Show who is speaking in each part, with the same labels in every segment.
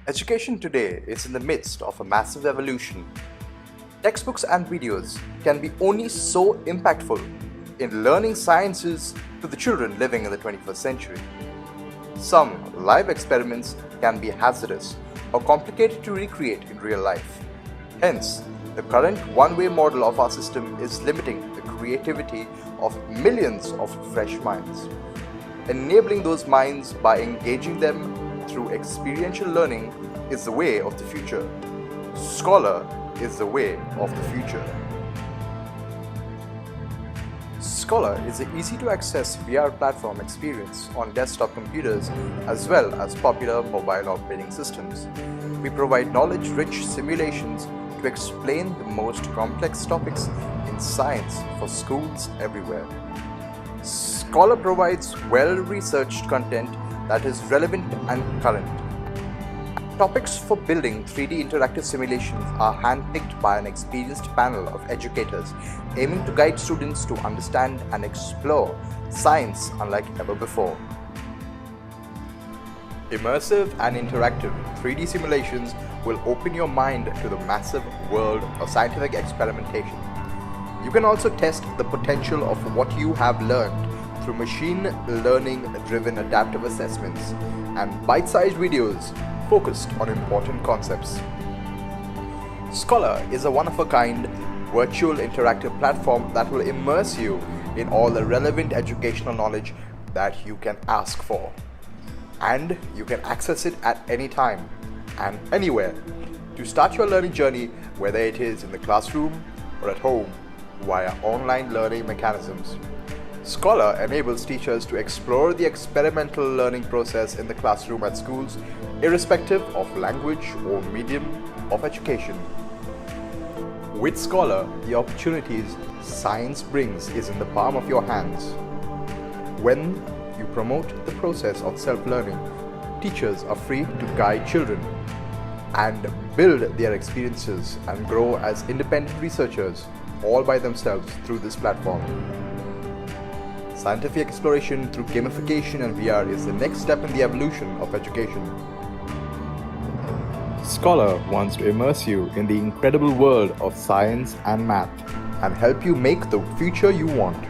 Speaker 1: Education today is in the midst of a massive evolution. Textbooks and videos can be only so impactful in learning sciences to the children living in the 21st century. Some live experiments can be hazardous or complicated to recreate in real life. Hence, the current one-way model of our system is limiting the creativity of millions of fresh minds. Enabling those minds by engaging them through experiential learning is the way of the future. ScholAR is the way of the future. ScholAR is an easy-to-access VR platform experience on desktop computers as well as popular mobile operating systems. We provide knowledge-rich simulations to explain the most complex topics in science for schools everywhere. ScholAR provides well-researched content that is relevant and current. Topics for building 3D interactive simulations are handpicked by an experienced panel of educators aiming to guide students to understand and explore science unlike ever before. Immersive and interactive 3D simulations will open your mind to the massive world of scientific experimentation. You can also test the potential of what you have learned through machine learning-driven adaptive assessments and bite-sized videos focused on important concepts. ScholAR is a one-of-a-kind virtual interactive platform that will immerse you in all the relevant educational knowledge that you can ask for. And you can access it at any time and anywhere to start your learning journey, whether it is in the classroom or at home via online learning mechanisms. ScholAR enables teachers to explore the experimental learning process in the classroom at schools, irrespective of language or medium of education. With ScholAR, the opportunities science brings is in the palm of your hands. When you promote the process of self-learning, teachers are free to guide children and build their experiences and grow as independent researchers all by themselves through this platform. Scientific exploration through gamification and VR is the next step in the evolution of education. ScholAR wants to immerse you in the incredible world of science and math and help you make the future you want.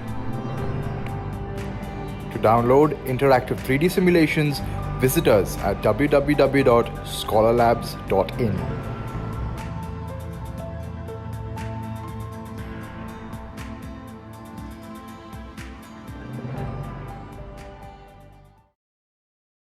Speaker 1: To download interactive 3D simulations, visit us at www.scholarlabs.in.